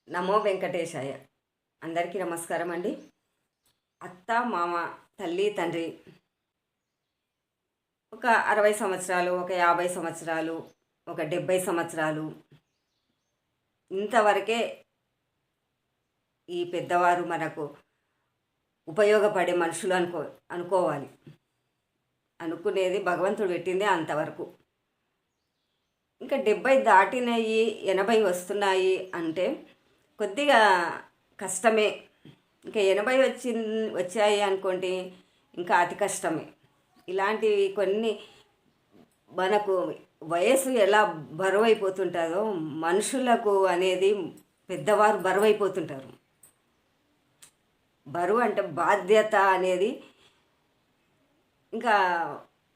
నమో వెంకటేశాయ. అందరికీ నమస్కారం అండి. అత్త, మామ, తల్లి, తండ్రి ఒక 60 సంవత్సరాలు, ఒక 50 సంవత్సరాలు, ఒక 70 సంవత్సరాలు ఇంతవరకే ఈ పెద్దవారు మనకు ఉపయోగపడే మనుషులు అనుకోవాలి. అనుకునేది భగవంతుడు పెట్టిందే అంతవరకు. ఇంకా 70 దాటినయి, 80 వస్తున్నాయి అంటే కొద్దిగా కష్టమే. ఇంకా 80 వచ్చాయి అనుకోండి, ఇంకా అతి కష్టమే. ఇలాంటివి కొన్ని మనకు వయసు ఎలా బరువైపోతుంటుందో మనుషులకు అనేది పెద్దవారు బరువైపోతుంటారు. బరువు అంటే బాధ్యత అనేది ఇంకా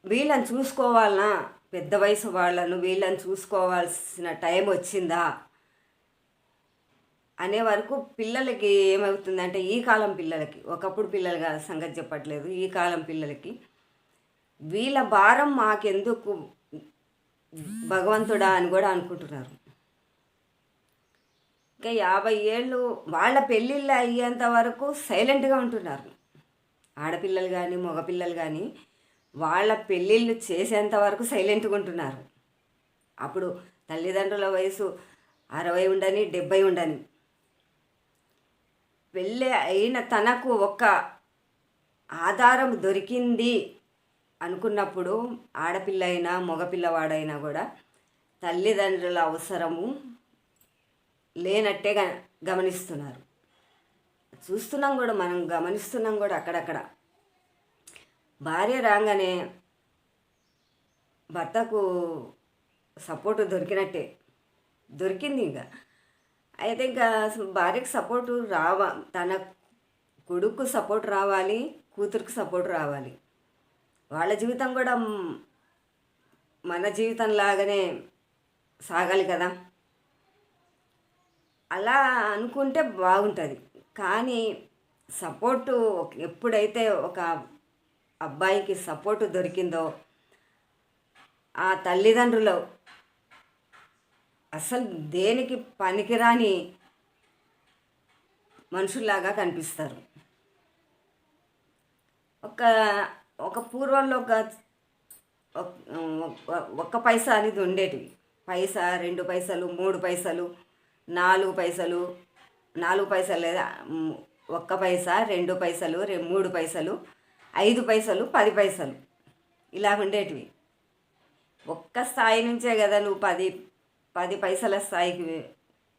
వీళ్ళని చూసుకోవాలన్నా, పెద్ద వయసు వాళ్ళను వీళ్ళని చూసుకోవాల్సిన టైం వచ్చిందా అనే వరకు పిల్లలకి ఏమవుతుందంటే, ఈ కాలం పిల్లలకి, ఒకప్పుడు పిల్లలుగా సంగతి చెప్పట్లేదు, ఈ కాలం పిల్లలకి వీళ్ళ భారం మాకెందుకు భగవంతుడా అని కూడా అనుకుంటున్నారు. ఇంకా 50 ఏళ్ళు వాళ్ళ పెళ్ళిళ్ళు అయ్యేంత వరకు సైలెంట్గా ఉంటున్నారు. ఆడపిల్లలు కానీ మగపిల్లలు కానీ వాళ్ళ పెళ్ళిళ్ళు చేసేంత వరకు సైలెంట్గా ఉంటున్నారు. అప్పుడు తల్లిదండ్రుల వయసు 60 ఉండని, 70 ఉండని, పెళ్ళి అయిన తనకు ఒక ఆధారం దొరికింది అనుకున్నప్పుడు ఆడపిల్ల అయినా మగపిల్లవాడైనా కూడా తల్లిదండ్రుల అవసరము లేనట్టే గమనిస్తున్నారు. చూస్తున్నాం కూడా, మనం గమనిస్తున్నాం కూడా. అక్కడక్కడ భార్య రాగానే భర్తకు సపోర్టు దొరికింది. ఇంకా అయితే ఇంకా భార్యకు సపోర్టు తన కొడుకు సపోర్ట్ రావాలి, కూతురికి సపోర్ట్ రావాలి. వాళ్ళ జీవితం కూడా మన జీవితం లాగానే సాగాలి కదా. అలా అనుకుంటే బాగుంటుంది. కానీ సపోర్టు ఎప్పుడైతే ఒక అబ్బాయికి సపోర్టు దొరికిందో ఆ తల్లిదండ్రులు అసలు దేనికి పనికిరాని మనుషుల్లాగా కనిపిస్తారు. ఒక పూర్వంలో ఒక్క పైసా అనేది ఉండేటివి. పైసా, 2 పైసలు, 3 పైసలు, 4 పైసలు, 4 పైసలు లేదా 1 పైసా, 2 పైసలు, 3 పైసలు, 5 పైసలు, 10 పైసలు ఇలా ఉండేటివి. ఒక్క స్థాయి నుంచే కదా నువ్వు 10 పైసల స్థాయికి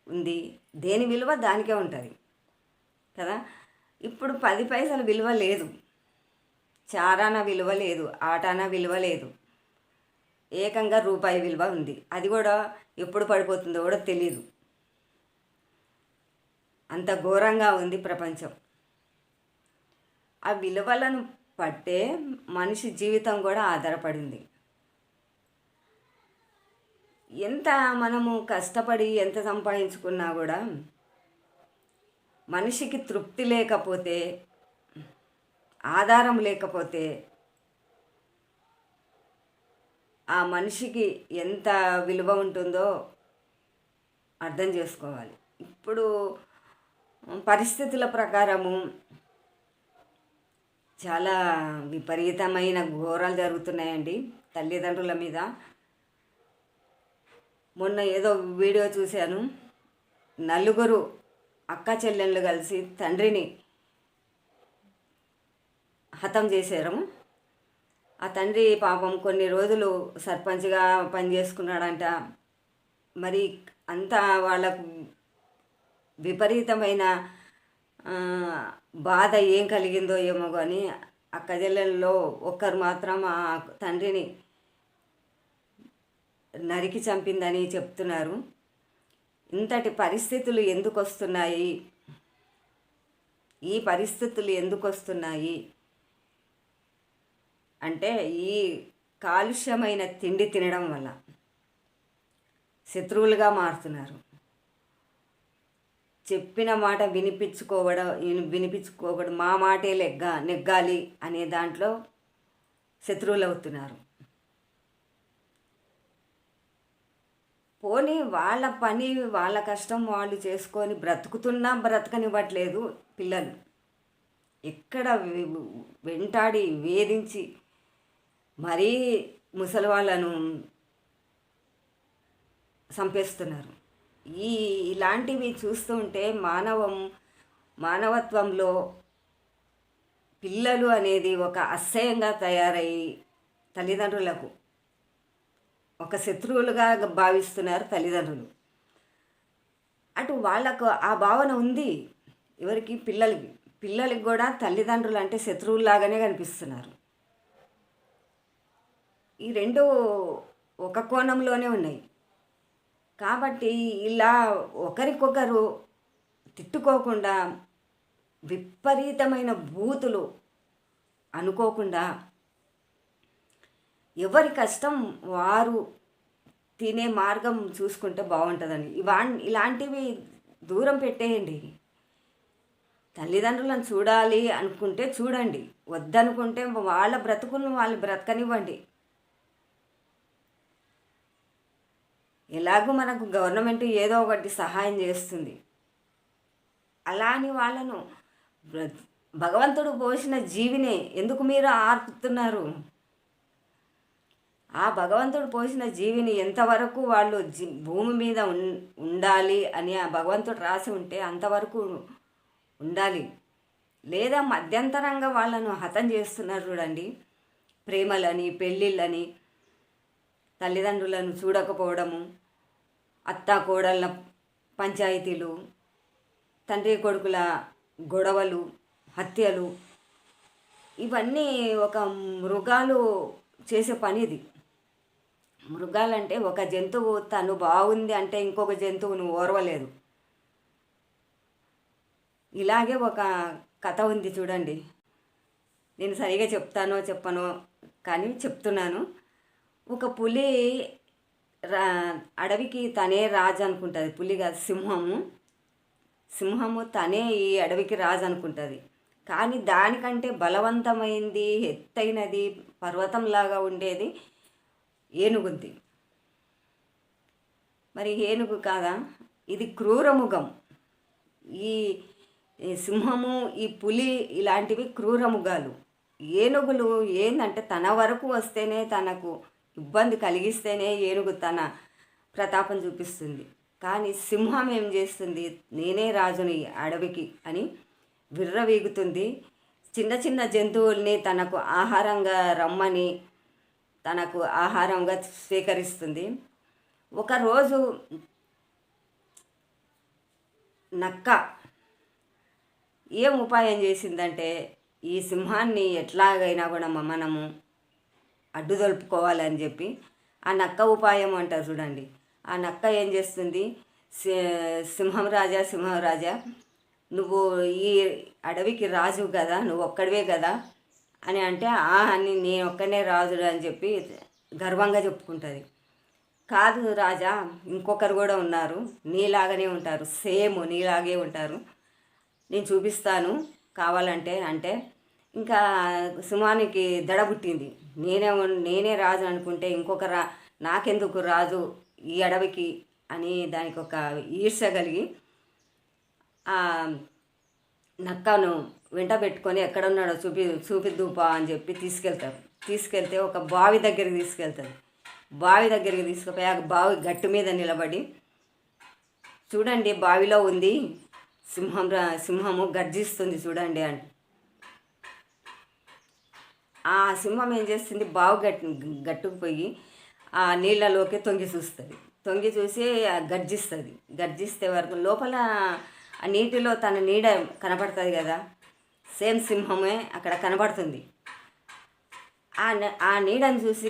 ఉంది. దేని విలువ దానికే ఉంటుంది కదా. ఇప్పుడు 10 పైసల విలువ లేదు, చారాన విలువ లేదు, ఆటాన విలువ లేదు, ఏకంగా రూపాయి విలువ ఉంది. అది కూడా ఎప్పుడు పడిపోతుందో కూడా తెలీదు. అంత ఘోరంగా ఉంది ప్రపంచం. ఆ విలువలను పట్టే మనిషి జీవితం కూడా ఆధారపడింది. ఎంత మనము కష్టపడి ఎంత సంపాదించుకున్నా కూడా మనిషికి తృప్తి లేకపోతే, ఆధారం లేకపోతే ఆ మనిషికి ఎంత విలువ ఉంటుందో అర్థం చేసుకోవాలి. ఇప్పుడు పరిస్థితుల ప్రకారము చాలా విపరీతమైన ఘోరాలు జరుగుతున్నాయండి తల్లిదండ్రుల మీద. మొన్న ఏదో వీడియో చూశాను, 4 అక్క చెల్లెళ్ళు కలిసి తండ్రిని హతం చేశారు. ఆ తండ్రి పాపం కొన్ని రోజులు సర్పంచ్గా పనిచేసుకున్నాడంట. మరి అంతా వాళ్ళకు విపరీతమైన బాధ ఏం కలిగిందో ఏమో కానీ అక్క చెల్లెల్లో ఒక్కరు మాత్రం ఆ తండ్రిని నరికి చంపిందని చెప్తున్నారు. ఇంతటి పరిస్థితులు ఎందుకు వస్తున్నాయి? ఈ పరిస్థితులు ఎందుకు వస్తున్నాయి అంటే ఈ కాలుష్యమైన తిండి తినడం వల్ల శత్రువులుగా మారుతున్నారు. చెప్పిన మాట వినిపించుకోవడం మా మాటే నెగ్గాలి అనే దాంట్లో శత్రువులు అవుతున్నారు. పోనీ వాళ్ళ పని వాళ్ళ కష్టం వాళ్ళు చేసుకొని బ్రతుకుతున్నా బ్రతకనివ్వట్లేదు పిల్లలు. ఎక్కడ వెంటాడి వేధించి మరీ ముసలి వాళ్ళను చంపేస్తున్నారు. ఇలాంటివి చూస్తుంటే మానవత్వంలో పిల్లలు అనేది ఒక అసహ్యంగా తయారయ్యి తల్లిదండ్రులకు ఒక శత్రువులుగా భావిస్తున్నారు తల్లిదండ్రులు. అటు వాళ్ళకు ఆ భావన ఉంది ఎవరికి, పిల్లలకి కూడా తల్లిదండ్రులు అంటే శత్రువుల్లాగానే కనిపిస్తున్నారు. ఈ రెండు ఒక కోణంలోనే ఉన్నాయి. కాబట్టి ఇలా ఒకరికొకరు తిట్టుకోకుండా విపరీతమైన బూతులు అనుకోకుండా ఎవరి కష్టం వారు తినే మార్గం చూసుకుంటే బాగుంటుందని ఇలాంటివి దూరం పెట్టేయండి. తల్లిదండ్రులను చూడాలి అనుకుంటే చూడండి, వద్దనుకుంటే వాళ్ళ బ్రతుకులను వాళ్ళు బ్రతకనివ్వండి. ఎలాగూ మనకు గవర్నమెంట్ ఏదో ఒకటి సహాయం చేస్తుంది. అలా అని వాళ్ళను భగవంతుడు పోసిన జీవినే ఎందుకు మీరు ఆర్పుతున్నారు? ఆ భగవంతుడు పోసిన జీవిని ఎంతవరకు వాళ్ళు భూమి మీద ఉండాలి అని ఆ భగవంతుడు రాసి ఉంటే అంతవరకు ఉండాలి. లేదా మధ్యంతరంగా వాళ్ళను హతం చేస్తున్నారు చూడండి. ప్రేమలని, పెళ్ళిళ్ళని, తల్లిదండ్రులను చూడకపోవడము, అత్తా కోడళ్ళ పంచాయతీలు, తండ్రి కొడుకుల గొడవలు, హత్యలు, ఇవన్నీ ఒక మృగాలు చేసే పని ఇది. మృగాలంటే ఒక జంతువు తను బాగుంది అంటే ఇంకొక జంతువును ఓర్వలేదు. ఇలాగే ఒక కథ ఉంది చూడండి. నేను సరిగా చెప్తానో చెప్పనో కానీ చెప్తున్నాను. ఒక పులి అడవికి తనే రాజు అనుకుంటుంది. పులి కాదు, సింహము తనే ఈ అడవికి రాజు అనుకుంటుంది. కానీ దానికంటే బలవంతమైంది, ఎత్తైనది, పర్వతంలాగా ఉండేది ఏనుగుంది. మరి ఏనుగు కాదా? ఇది క్రూరముఖం. ఈ సింహము, ఈ పులి ఇలాంటివి క్రూరముగాలు. ఏనుగులు ఏంటంటే తన వరకు వస్తేనే, తనకు ఇబ్బంది కలిగిస్తేనే ఏనుగు తన ప్రతాపం చూపిస్తుంది. కానీ సింహం ఏం చేస్తుంది? నేనే రాజుని అడవికి అని విర్రవీగుతుంది. చిన్న చిన్న జంతువుల్ని తనకు ఆహారంగా రమ్మని తనకు ఆహారంగా స్వీకరిస్తుంది. ఒకరోజు నక్క ఏం ఉపాయం చేసిందంటే, ఈ సింహాన్ని ఎట్లాగైనా కూడా మనము అడ్డుదొలుపుకోవాలని చెప్పి ఆ నక్క ఉపాయం అంటారు చూడండి. ఆ నక్క ఏం చేస్తుంది? సింహం రాజా నువ్వు ఈ అడవికి రాజు కదా, నువ్వు ఒక్కడివే కదా అని అంటే, అని నేను ఒక్కనే రాజుడు అని చెప్పి గర్వంగా చెప్పుకుంటుంది. కాదు రాజా, ఇంకొకరు కూడా ఉన్నారు, నీలాగనే ఉంటారు, సేమ్ నీలాగే ఉంటారు, నేను చూపిస్తాను కావాలంటే అంటే ఇంకా సింహానికి దడ పుట్టింది. నేనే రాజు అనుకుంటే నాకెందుకు రాజు ఈ అడవికి అని దానికి ఒక ఈర్ష్య కలిగి ఆ నక్కను వెంట పెట్టుకొని ఎక్కడున్నాడో చూపిద్దుపా అని చెప్పి తీసుకెళ్తే ఒక బావి దగ్గరికి తీసుకెళ్తుంది. బావి దగ్గరికి తీసుకుపోయి ఆ బావి గట్టు మీద నిలబడి, చూడండి బావిలో ఉంది సింహము గర్జిస్తుంది చూడండి అని. ఆ సింహం ఏం చేస్తుంది? బావి గట్టుకు పోయి ఆ నీళ్ళలోకి తొంగి చూసి గర్జిస్తే వరకు లోపల ఆ నీటిలో తన నీడ కనపడుతుంది కదా, సేమ్ సింహమే అక్కడ కనపడుతుంది. ఆ నీడని చూసి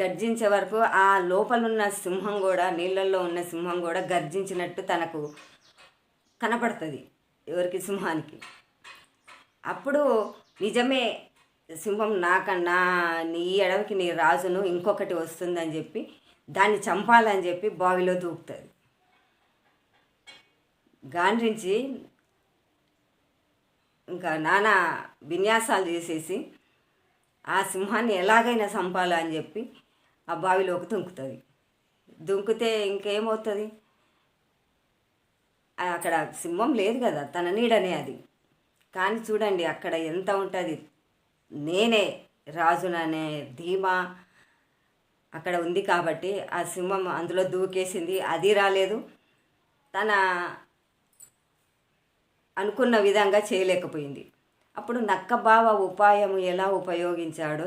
గర్జించే వరకు ఆ లోపలున్న సింహం కూడా, నీళ్ళల్లో ఉన్న సింహం కూడా గర్జించినట్టు తనకు కనపడుతుంది ఎవరికి? సింహానికి. అప్పుడు నిజమే సింహం నీ అడవికి నీ రాజును ఇంకొకటి వస్తుందని చెప్పి దాన్ని చంపాలని చెప్పి బావిలో దూకుతుంది. గాండ్రించి ఇంకా నానా విన్యాసాలు చేసేసి ఆ సింహాన్ని ఎలాగైనా చంపాలని చెప్పి ఆ బావిలోకి దుంకితే ఇంకేమవుతుంది? అక్కడ సింహం లేదు కదా, తన నీడనే అది. కానీ చూడండి అక్కడ ఎంత ఉంటుంది, నేనే రాజుననే ధీమా అక్కడ ఉంది కాబట్టి ఆ సింహం అందులో దూకేసింది, అది రాలేదు, తన అనుకున్న విధంగా చేయలేకపోయింది. అప్పుడు నక్క బావ ఉపాయం ఎలా ఉపయోగించాడో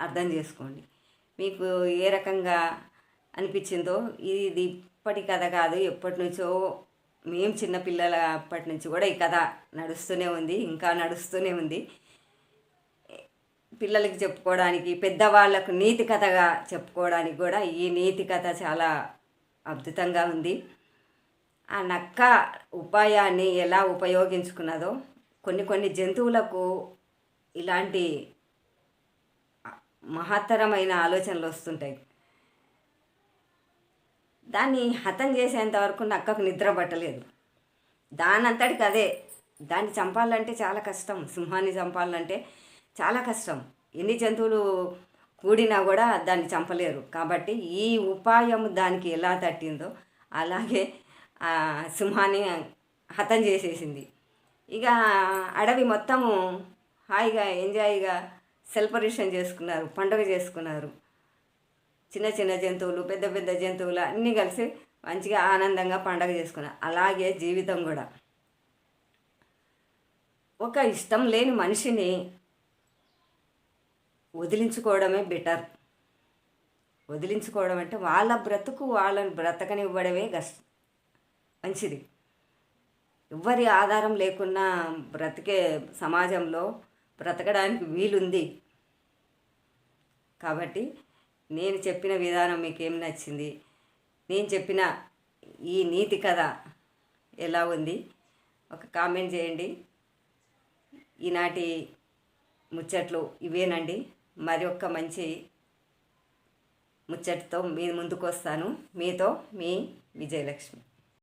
అర్థం చేసుకోండి. మీకు ఏ రకంగా అనిపించిందో. ఇది ఇప్పటి కథ కాదు, ఎప్పటి నుంచో మేము చిన్నపిల్లల అప్పటి నుంచి కూడా ఈ కథ నడుస్తూనే ఉంది, ఇంకా నడుస్తూనే ఉంది. పిల్లలకి చెప్పుకోవడానికి, పెద్దవాళ్ళకు నీతి కథగా చెప్పుకోవడానికి కూడా ఈ నీతి కథ చాలా అద్భుతంగా ఉంది. ఆ నక్క ఉపాయాన్ని ఎలా ఉపయోగించుకున్నదో, కొన్ని జంతువులకు ఇలాంటి మహత్తరమైన ఆలోచనలు వస్తుంటాయి. దాన్ని హతం చేసేంత వరకు నక్కకు నిద్ర పట్టలేదు. దానంతటికి అదే, దాన్ని చంపాలంటే చాలా కష్టం, సింహాన్ని చంపాలంటే చాలా కష్టం. ఎన్ని జంతువులు కూడినా కూడా దాన్ని చంపలేరు. కాబట్టి ఈ ఉపాయం దానికి ఎలా తట్టిందో అలాగే సింహాన్ని హతం చేసేసింది. ఇక అడవి మొత్తము హాయిగా ఎంజాయ్గా సెలబ్రేషన్ చేసుకున్నారు, పండుగ చేసుకున్నారు. చిన్న జంతువులు, పెద్ద జంతువులు అన్నీ కలిసి మంచిగా ఆనందంగా పండుగ చేసుకున్నారు. అలాగే జీవితం కూడా. ఒక ఇష్టం లేని మనిషిని వదిలించుకోవడమే బెటర్. వదిలించుకోవడం అంటే వాళ్ళ బ్రతుకు వాళ్ళని బ్రతకనివ్వడమే మంచిది. ఎవ్వరి ఆధారం లేకున్నా బ్రతికే సమాజంలో బ్రతకడానికి వీలుంది. కాబట్టి నేను చెప్పిన విధానం మీకేం నచ్చింది? నేను చెప్పిన ఈ నీతి కథ ఎలా ఉంది? ఒక కామెంట్ చేయండి. ఈనాటి ముచ్చట్లు ఇవేనండి. మరి ఒక్క మంచి ముచ్చటితో మీ ముందుకు వస్తాను. మీతో మీ విజయలక్ష్మి.